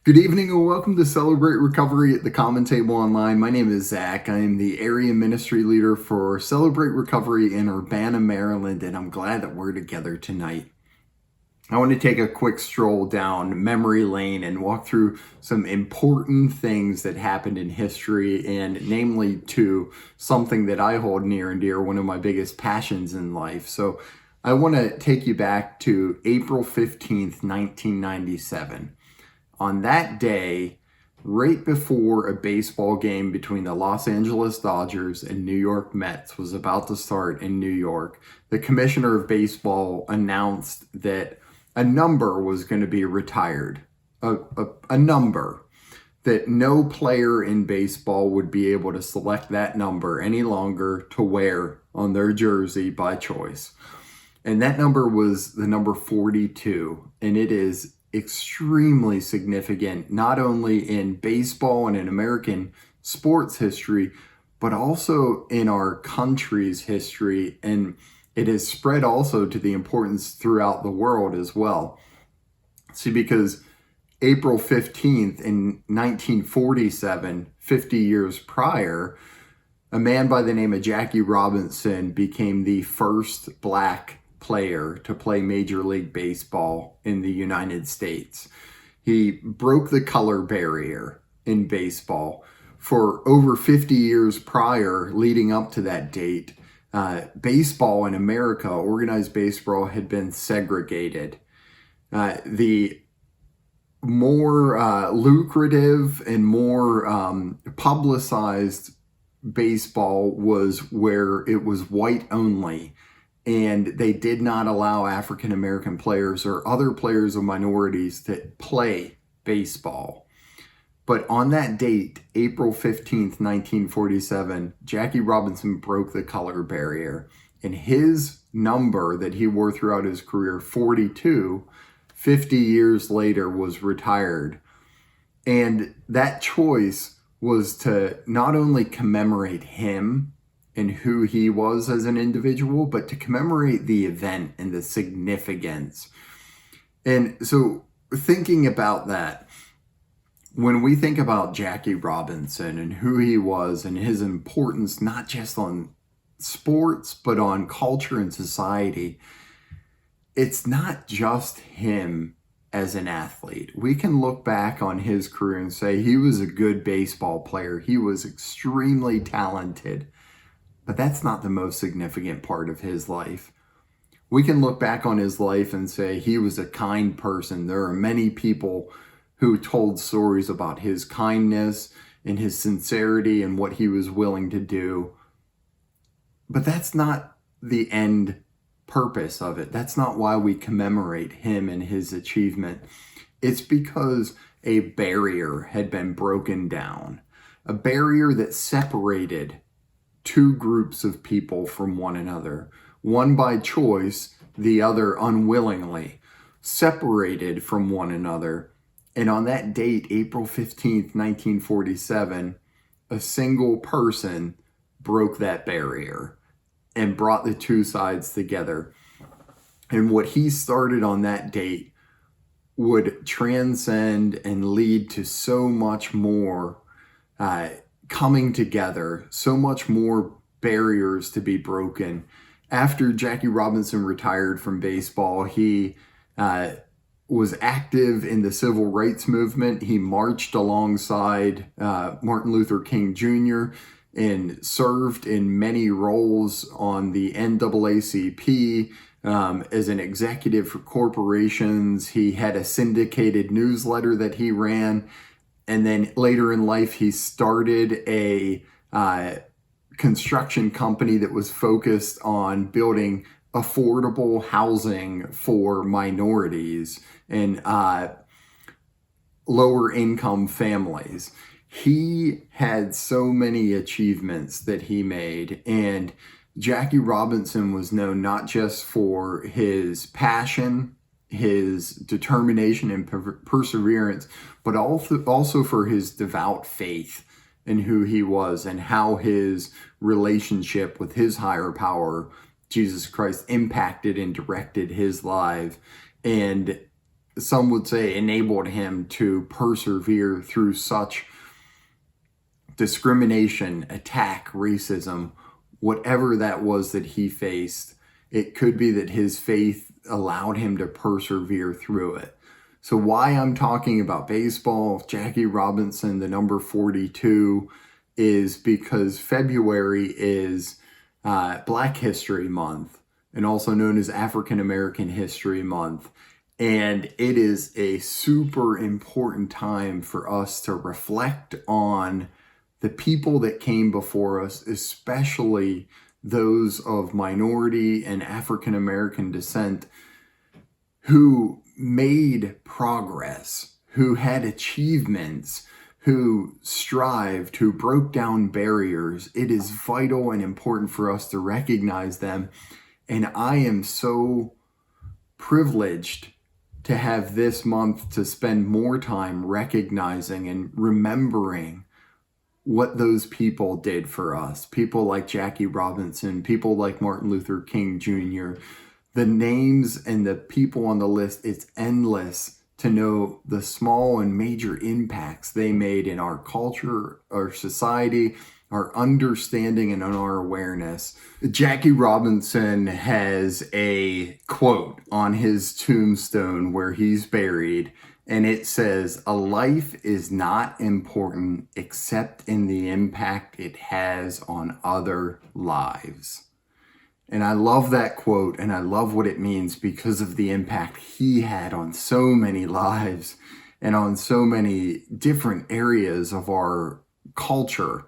Good evening and welcome to Celebrate Recovery at the Common Table Online. My name is Zach. I am the area ministry leader for Celebrate Recovery in Urbana, Maryland, and I'm glad that we're together tonight. I want to take a quick stroll down memory lane and walk through some important things that happened in history, and namely to something that I hold near and dear, one of my biggest passions in life. So I want to take you back to April 15th, 1997. On that day, right before a baseball game between the Los Angeles Dodgers and New York Mets was about to start in New York, the commissioner of baseball announced that a number was going to be retired. A number that no player in baseball would be able to select that number any longer to wear on their jersey by choice. And that number was the number 42, and it is extremely significant, not only in baseball and in American sports history, but also in our country's history. And it has spread also to the importance throughout the world as well. See, because April 15th in 1947, 50 years prior, a man by the name of Jackie Robinson became the first black player to play Major League Baseball in the United States. He broke the color barrier in baseball. For over 50 years prior, leading up to that date, baseball in America, organized baseball, had been segregated. The more lucrative and more publicized baseball was where it was white only, and they did not allow African American players or other players of minorities to play baseball. But on that date, April 15th, 1947, Jackie Robinson broke the color barrier, and his number that he wore throughout his career, 42, 50 years later was retired. And that choice was to not only commemorate him and who he was as an individual, but to commemorate the event and the significance. And so thinking about that, when we think about Jackie Robinson and who he was and his importance, not just on sports, but on culture and society, it's not just him as an athlete. We can look back on his career and say he was a good baseball player. He was extremely talented. But that's not the most significant part of his life. We can look back on his life and say he was a kind person. There are many people who told stories about his kindness and his sincerity and what he was willing to do. But that's not the end purpose of it. That's not why we commemorate him and his achievement. It's because a barrier had been broken down, a barrier that separated two groups of people from one another, one by choice, the other unwillingly, separated from one another. And on that date, April 15th, 1947, a single person broke that barrier and brought the two sides together. And what he started on that date would transcend and lead to so much more coming together, so much more barriers to be broken. After Jackie Robinson retired from baseball, he was active in the civil rights movement. He marched alongside Martin Luther King Jr. and served in many roles on the NAACP as an executive for corporations. He had a syndicated newsletter that he ran. And then later in life, he started a construction company that was focused on building affordable housing for minorities and lower income families. He had so many achievements that he made, and Jackie Robinson was known not just for his passion, his determination and perseverance, but also for his devout faith in who he was and how his relationship with his higher power, Jesus Christ, impacted and directed his life. And some would say, enabled him to persevere through such discrimination, attack, racism, whatever that was that he faced. It could be that his faith allowed him to persevere through it. So why I'm talking about baseball, Jackie Robinson, the number 42, is because February is Black History Month, and also known as African American History Month. And it is a super important time for us to reflect on the people that came before us, especially those of minority and African American descent, who made progress, who had achievements, who strived, who broke down barriers. It is vital and important for us to recognize them. And I am so privileged to have this month to spend more time recognizing and remembering what those people did for us. People like Jackie Robinson, people like Martin Luther King Jr. The names and the people on the list, it's endless to know the small and major impacts they made in our culture, our society, our understanding, and on our awareness. Jackie Robinson has a quote on his tombstone where he's buried, and it says, "A life is not important except in the impact it has on other lives." And I love that quote, and I love what it means because of the impact he had on so many lives and on so many different areas of our culture.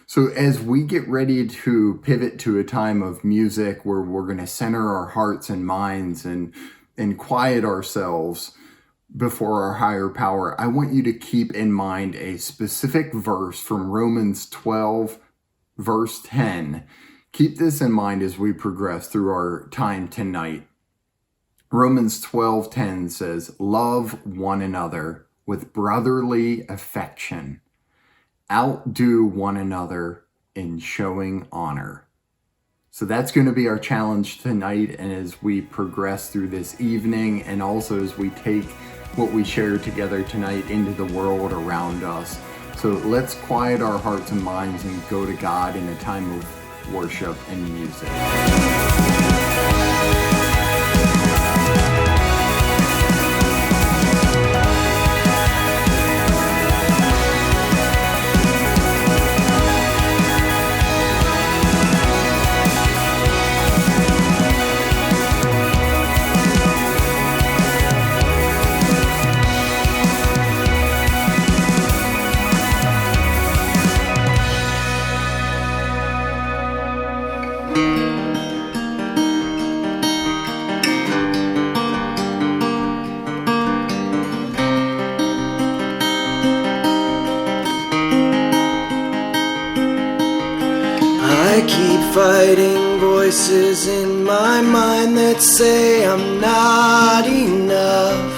So as we get ready to pivot to a time of music where we're going to center our hearts and minds and quiet ourselves before our higher power, I want you to keep in mind a specific verse from Romans 12, verse 10. Keep this in mind as we progress through our time tonight. Romans 12:10 says, "Love one another with brotherly affection. Outdo one another in showing honor." So that's going to be our challenge tonight, and as we progress through this evening, and also as we take what we share together tonight into the world around us. So let's quiet our hearts and minds and go to God in a time of worship and music. I keep fighting voices in my mind that say I'm not enough.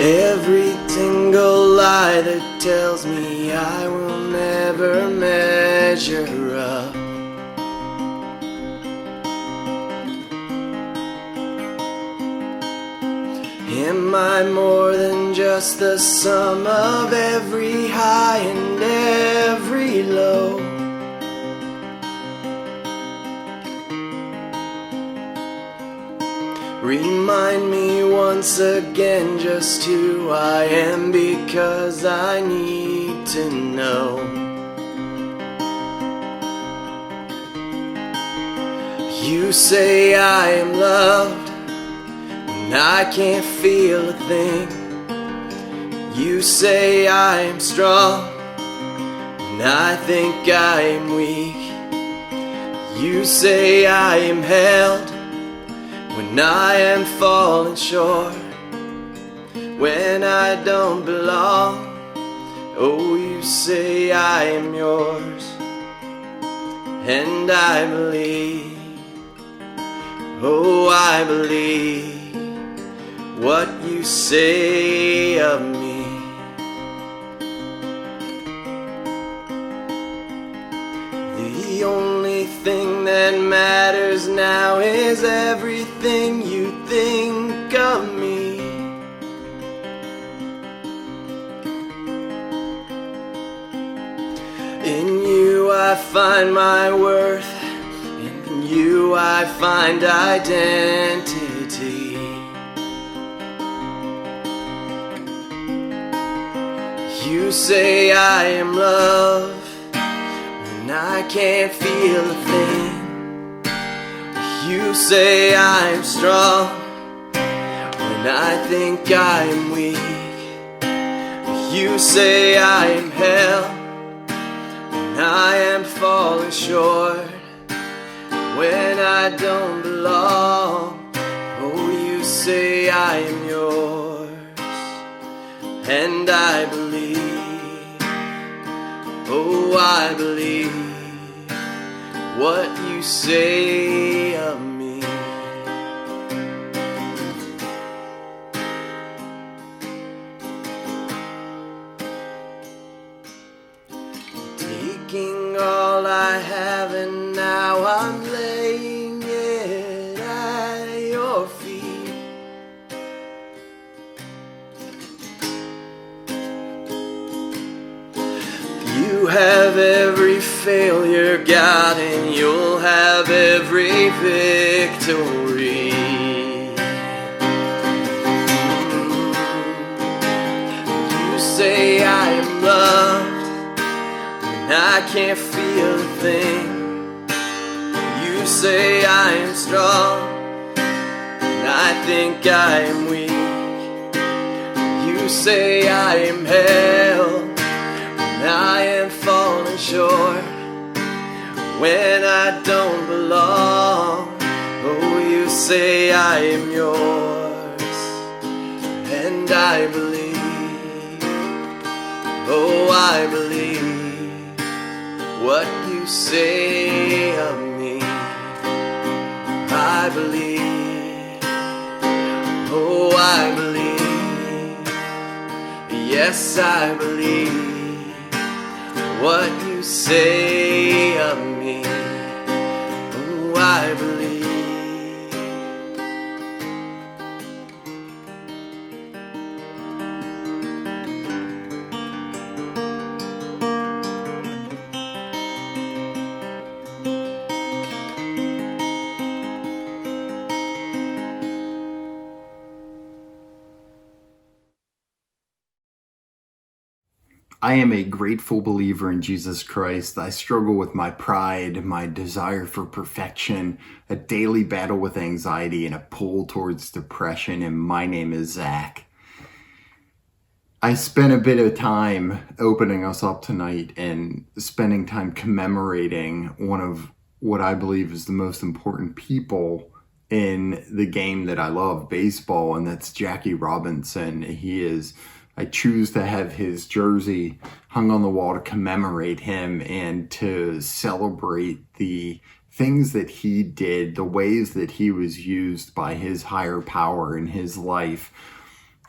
Every single lie that tells me I will never measure up. Am I more than just the sum of every high and every low? Remind me once again just who I am, because I need to know. You say I am loved, I can't feel a thing. You say I am strong, and I think I am weak. You say I am held when I am falling short, when I don't belong. Oh, you say I am yours, and I believe. Oh, I believe what you say of me. The only thing that matters matters now is everything you think of me. In you I find my worth, in you I find identity. You say I am love when I can't feel a thing. You say I am strong when I think I am weak. You say I am hell when I am falling short, when I don't belong. Oh, you say I am yours, and I believe. Oh, I believe what you say of me. Taking all I have and now I'm laying it at your feet. You have every failure, God, and you'll have every victory. You say I am loved when I can't feel a thing. You say I am strong when I think I am weak. You say I am held when I am falling short, when I don't belong. Oh, you say I am yours, and I believe. Oh, I believe what you say of me. I believe. Oh, I believe. Yes, I believe what you say of me. Oh, I believe. I am a grateful believer in Jesus Christ. I struggle with my pride, my desire for perfection, a daily battle with anxiety, and a pull towards depression. And my name is Zach. I spent a bit of time opening us up tonight and spending time commemorating one of what I believe is the most important people in the game that I love, baseball, and that's Jackie Robinson. I choose to have his jersey hung on the wall to commemorate him and to celebrate the things that he did, the ways that he was used by his higher power in his life.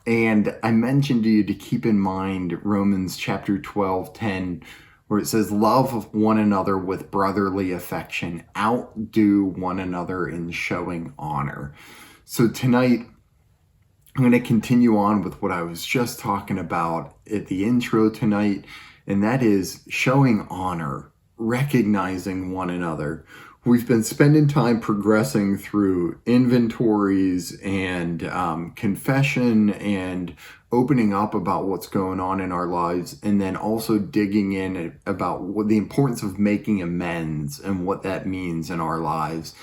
And I mentioned to you to keep in mind Romans chapter 12:10, where it says, love one another with brotherly affection, outdo one another in showing honor. So tonight, I'm going to continue on with what I was just talking about at the intro tonight, and that is showing honor, recognizing one another. We've been spending time progressing through inventories and confession and opening up about what's going on in our lives, and then also digging in about what the importance of making amends and what that means in our lives.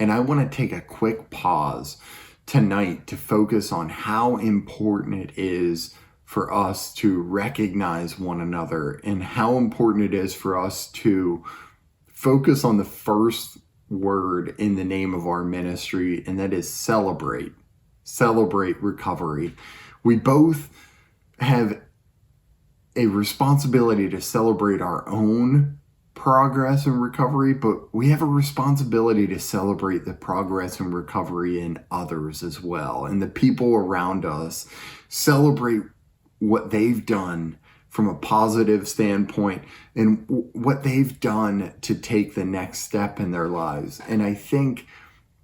And I want to take a quick pause tonight to focus on how important it is for us to recognize one another and how important it is for us to focus on the first word in the name of our ministry, and that is celebrate. Celebrate recovery. We both have a responsibility to celebrate our own progress and recovery, but we have a responsibility to celebrate the progress and recovery in others as well, and the people around us. Celebrate what they've done from a positive standpoint and what they've done to take the next step in their lives. And I think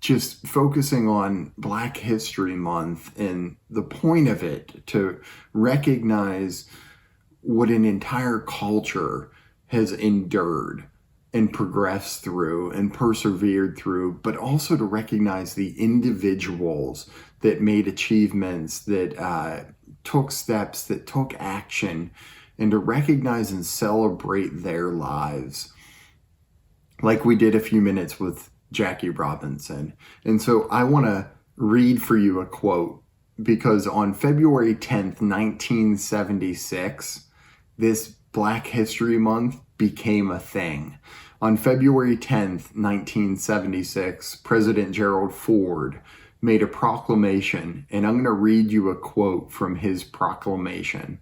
just focusing on Black History Month and the point of it to recognize what an entire culture has endured and progressed through and persevered through, but also to recognize the individuals that made achievements, that took steps, that took action, and to recognize and celebrate their lives like we did a few minutes with Jackie Robinson. And so I want to read for you a quote, because on February 10th, 1976, this Black History Month became a thing. On February 10th, 1976, President Gerald Ford made a proclamation, and I'm going to read you a quote from his proclamation.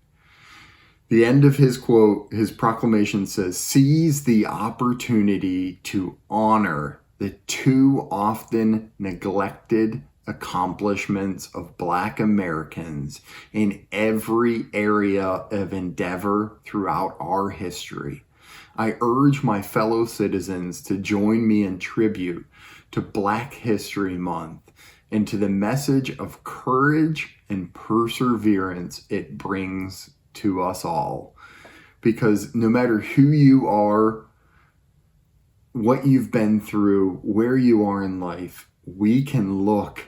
The end of his quote, his proclamation says, "Seize the opportunity to honor the too often neglected accomplishments of Black Americans in every area of endeavor throughout our history. I urge my fellow citizens to join me in tribute to Black History Month and to the message of courage and perseverance it brings to us all." Because no matter who you are, what you've been through, where you are in life, we can look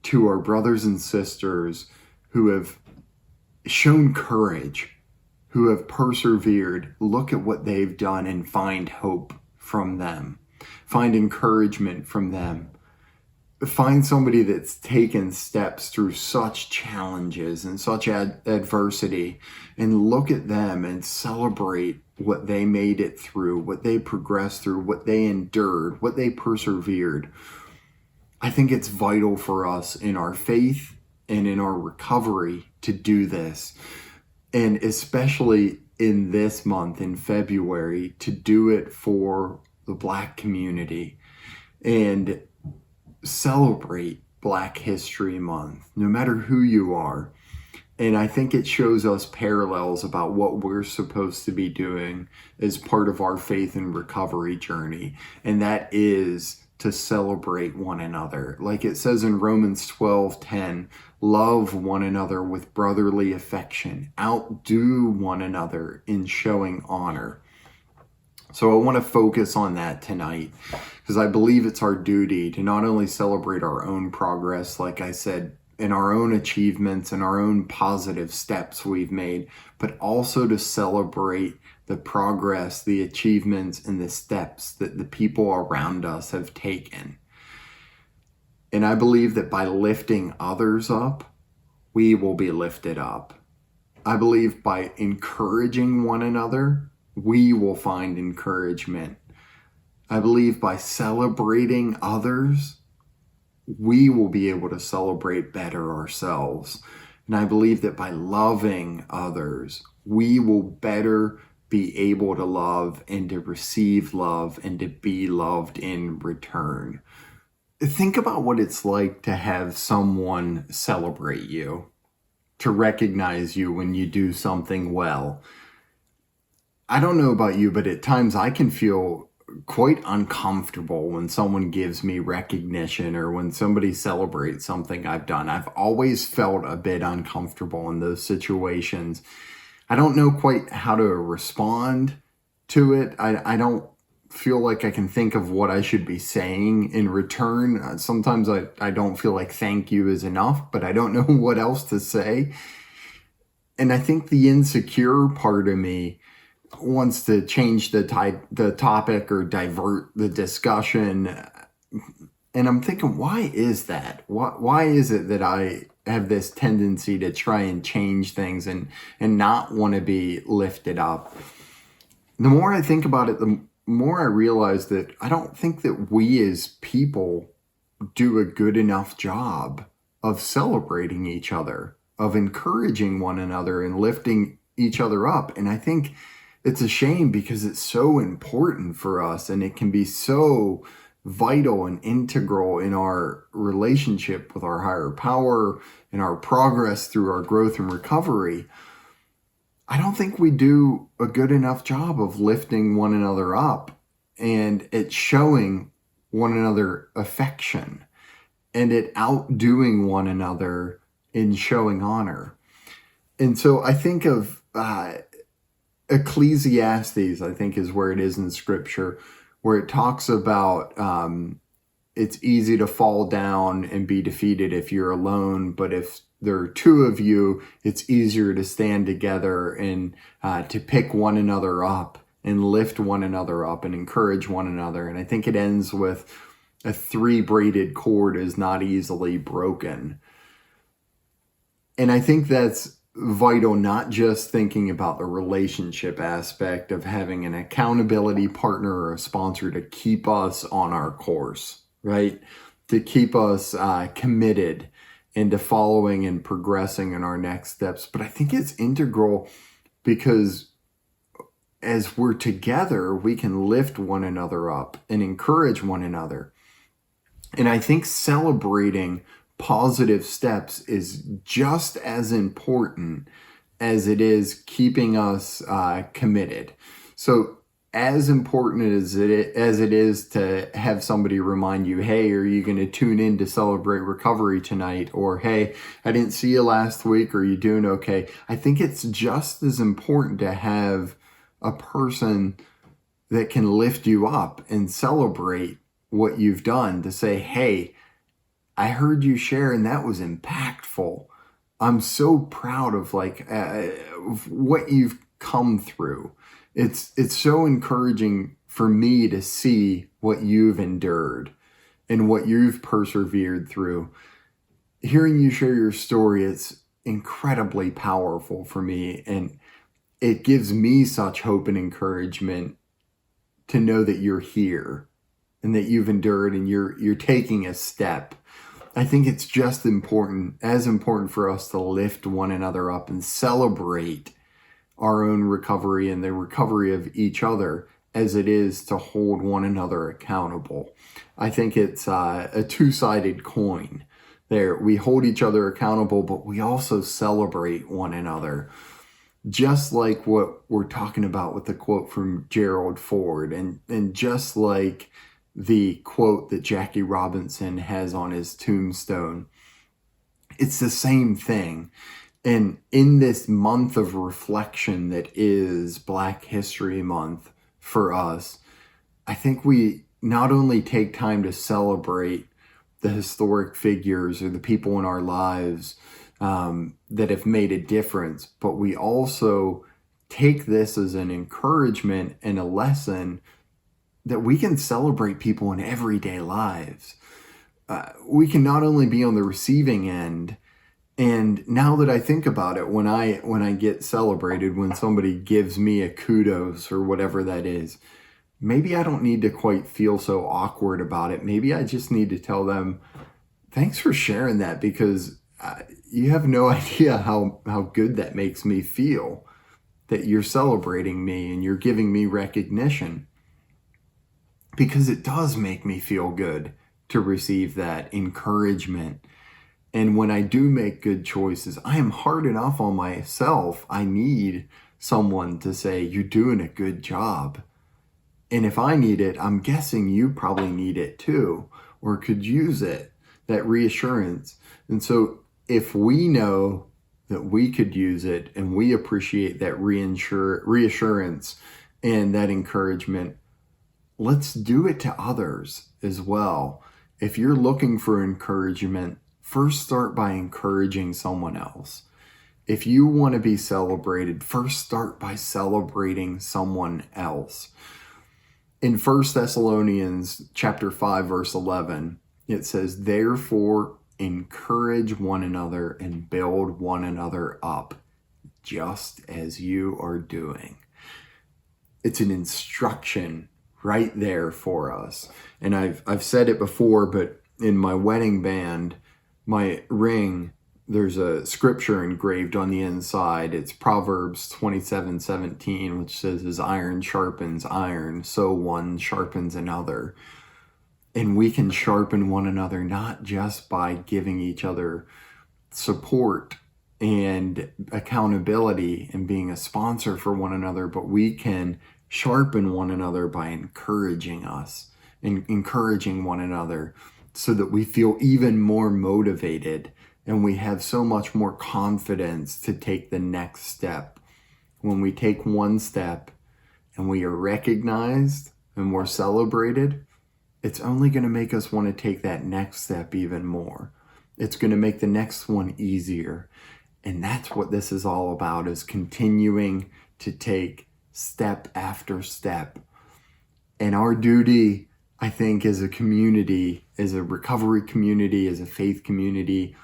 to our brothers and sisters who have shown courage, who have persevered, look at what they've done and find hope from them, find encouragement from them. Find somebody that's taken steps through such challenges and such adversity, and look at them and celebrate what they made it through, what they progressed through, what they endured, what they persevered. I think it's vital for us in our faith and in our recovery to do this. And especially in this month, in February, to do it for the Black community and celebrate Black History Month, no matter who you are. And I think it shows us parallels about what we're supposed to be doing as part of our faith and recovery journey. And that is to celebrate one another. Like it says in Romans 12:10, love one another with brotherly affection, outdo one another in showing honor. So I want to focus on that tonight, because I believe it's our duty to not only celebrate our own progress, like I said, in our own achievements and our own positive steps we've made, but also to celebrate the progress, the achievements, and the steps that the people around us have taken. And I believe that by lifting others up, we will be lifted up. I believe by encouraging one another, we will find encouragement. I believe by celebrating others, we will be able to celebrate better ourselves. And I believe that by loving others, we will better be able to love and to receive love and to be loved in return. Think about what it's like to have someone celebrate you, to recognize you when you do something well. I don't know about you, but at times I can feel quite uncomfortable when someone gives me recognition or when somebody celebrates something I've done. I've always felt a bit uncomfortable in those situations. I don't know quite how to respond to it. I don't feel like I can think of what I should be saying in return. Sometimes I don't feel like thank you is enough, but I don't know what else to say. And I think the insecure part of me wants to change the topic or divert the discussion. And I'm thinking, why is that? Why is it that I have this tendency to try and change things and not want to be lifted up? The more I think about it, the more I realize that I don't think that we as people do a good enough job of celebrating each other, of encouraging one another and lifting each other up. And I think it's a shame, because it's so important for us and it can be so vital and integral in our relationship with our higher power, in our progress through our growth and recovery. I don't think we do a good enough job of lifting one another up and at showing one another affection and at outdoing one another in showing honor. And so I think of Ecclesiastes, I think is where it is in scripture, where it talks about it's easy to fall down and be defeated if you're alone, but if there are two of you, it's easier to stand together and to pick one another up and lift one another up and encourage one another. And I think it ends with a 3-braided cord is not easily broken. And I think that's vital, not just thinking about the relationship aspect of having an accountability partner or a sponsor to keep us on our course, right? To keep us committed into following and progressing in our next steps. But I think it's integral because as we're together, we can lift one another up and encourage one another. And I think celebrating positive steps is just as important as it is keeping us committed. So as important as it is to have somebody remind you, hey, are you going to tune in to celebrate recovery tonight? Or, hey, I didn't see you last week. Are you doing okay? I think it's just as important to have a person that can lift you up and celebrate what you've done, to say, hey, I heard you share and that was impactful. I'm so proud of of what you've come through. It's so encouraging for me to see what you've endured and what you've persevered through. Hearing you share your story, it's incredibly powerful for me, and it gives me such hope and encouragement to know that you're here and that you've endured and you're taking a step. I think it's just as important for us to lift one another up and celebrate our own recovery and the recovery of each other as it is to hold one another accountable. I think it's a two-sided coin there. We hold each other accountable, but we also celebrate one another. Just like what we're talking about with the quote from Gerald Ford, and just like the quote that Jackie Robinson has on his tombstone. It's the same thing. And in this month of reflection that is Black History Month for us, I think we not only take time to celebrate the historic figures or the people in our lives that have made a difference, but we also take this as an encouragement and a lesson that we can celebrate people in everyday lives. We can not only be on the receiving end, and now that I think about it, when I get celebrated, when somebody gives me a kudos or whatever that is, maybe I don't need to quite feel so awkward about it. Maybe I just need to tell them, thanks for sharing that, because you have no idea how good that makes me feel, that you're celebrating me and you're giving me recognition. Because it does make me feel good to receive that encouragement. And when I do make good choices, I am hard enough on myself. I need someone to say, you're doing a good job. And if I need it, I'm guessing you probably need it too, or could use it, that reassurance. And so if we know that we could use it and we appreciate that reassurance and that encouragement, let's do it to others as well. If you're looking for encouragement, first start by encouraging someone else. If you want to be celebrated, first start by celebrating someone else. In 1 Thessalonians chapter 5, verse 11, it says, therefore, encourage one another and build one another up, just as you are doing. It's an instruction right there for us. And I've said it before, but in my wedding band, my ring, there's a scripture engraved on the inside. It's Proverbs 27:17, which says, as iron sharpens iron, so one sharpens another. And we can sharpen one another not just by giving each other support and accountability and being a sponsor for one another, but we can sharpen one another by encouraging us and encouraging one another so that we feel even more motivated and we have so much more confidence to take the next step. When we take one step and we are recognized and we're celebrated, it's only going to make us want to take that next step even more. It's going to make the next one easier. And that's what this is all about, is continuing to take step after step. And our duty, I think, as a community, as a recovery community, as a faith community,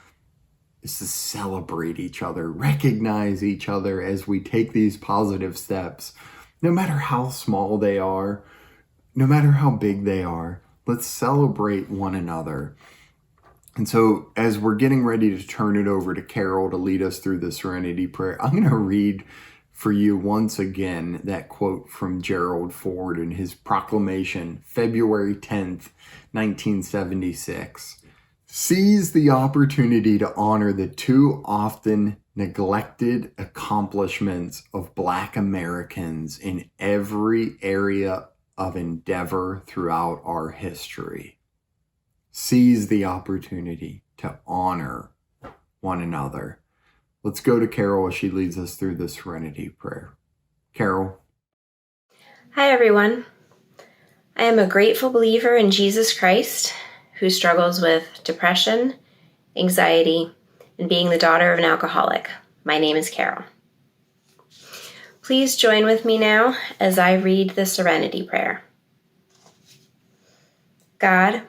is to celebrate each other, recognize each other as we take these positive steps, no matter how small they are, no matter how big they are. Let's celebrate one another. And so as we're getting ready to turn it over to Carol to lead us through the Serenity Prayer, I'm going to read for you once again that quote from Gerald Ford in his proclamation, February 10th, 1976. Seize the opportunity to honor the too often neglected accomplishments of Black Americans in every area of endeavor throughout our history. Seize the opportunity to honor one another. Let's go to Carol as she leads us through the Serenity Prayer. Carol. Hi, everyone. I am a grateful believer in Jesus Christ who struggles with depression, anxiety, and being the daughter of an alcoholic. My name is Carol. Please join with me now as I read the Serenity Prayer. God,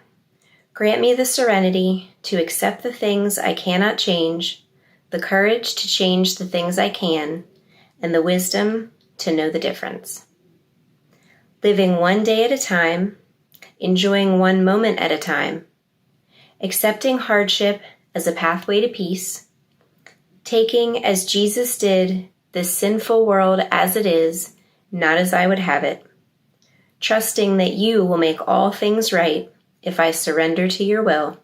grant me the serenity to accept the things I cannot change, the courage to change the things I can, and the wisdom to know the difference. Living one day at a time, enjoying one moment at a time, accepting hardship as a pathway to peace, taking, as Jesus did, this sinful world as it is, not as I would have it, trusting that you will make all things right if I surrender to your will,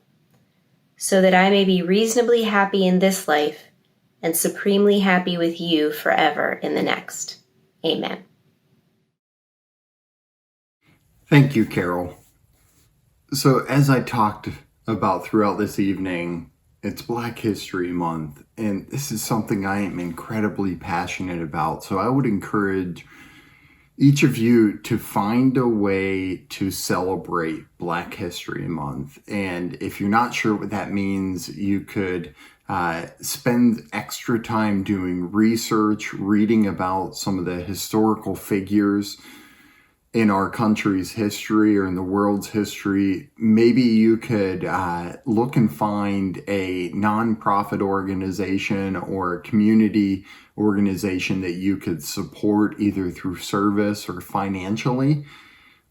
so that I may be reasonably happy in this life and supremely happy with you forever in the next. Amen. Thank you, Carol. So as I talked about throughout this evening, it's Black History Month, and this is something I am incredibly passionate about. So I would encourage each of you to find a way to celebrate Black History Month. And if you're not sure what that means, you could spend extra time doing research, reading about some of the historical figures in our country's history or in the world's history. Maybe you could look and find a nonprofit organization or a community organization that you could support either through service or financially,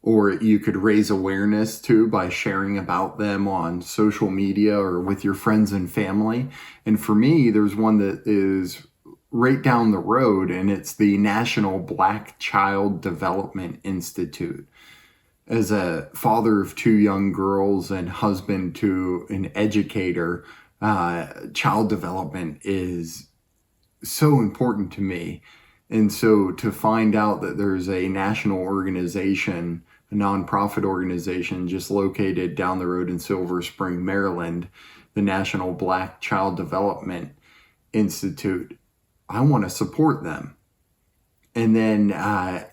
or you could raise awareness to by sharing about them on social media or with your friends and family. And for me, there's one that is right down the road, and it's the National Black Child Development Institute. As a father of two young girls and husband to an educator, child development is so important to me. And so to find out that there's a national organization, a nonprofit organization just located down the road in Silver Spring, Maryland, the National Black Child Development Institute, I want to support them. And then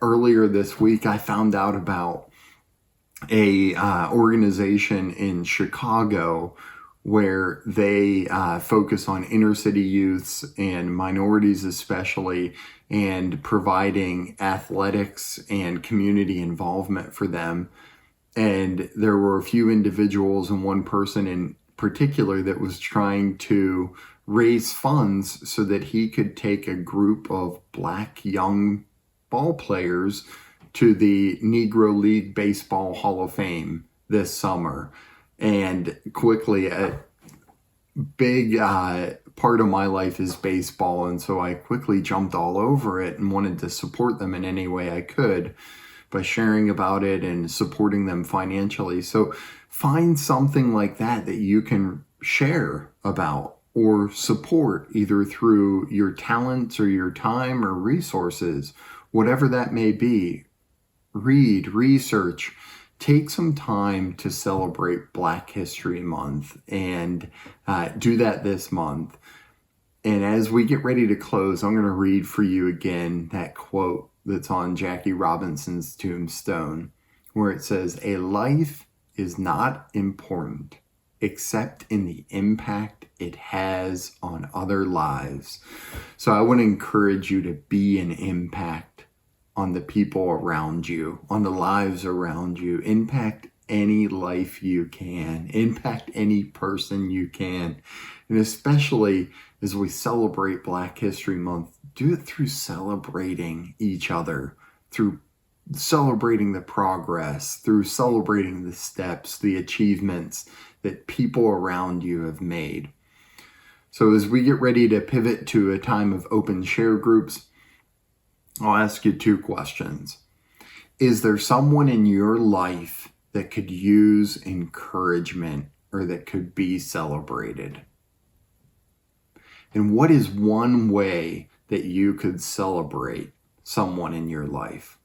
earlier this week, I found out about a organization in Chicago where they focus on inner city youths and minorities especially, and providing athletics and community involvement for them. And there were a few individuals and one person in particular that was trying to raise funds so that he could take a group of Black young ball players to the Negro League Baseball Hall of Fame this summer. And quickly, a big part of my life is baseball, and so I quickly jumped all over it and wanted to support them in any way I could by sharing about it and supporting them financially. So find something like that that you can share about or support, either through your talents or your time or resources, whatever that may be. Read, research, take some time to celebrate Black History Month, and do that this month. And as we get ready to close, I'm going to read for you again that quote that's on Jackie Robinson's tombstone, where it says, "A life is not important except in the impact it has on other lives." So I want to encourage you to be an impact on the people around you, on the lives around you. Impact any life you can, impact any person you can. And especially as we celebrate Black History Month, do it through celebrating each other, through celebrating the progress, through celebrating the steps, the achievements that people around you have made. So as we get ready to pivot to a time of open share groups, I'll ask you 2 questions. Is there someone in your life that could use encouragement or that could be celebrated? And what is one way that you could celebrate someone in your life?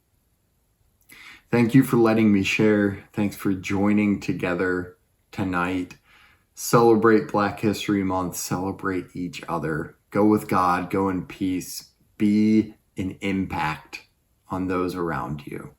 Thank you for letting me share. Thanks for joining together tonight. Celebrate Black History Month. Celebrate each other. Go with God. Go in peace. Be an impact on those around you.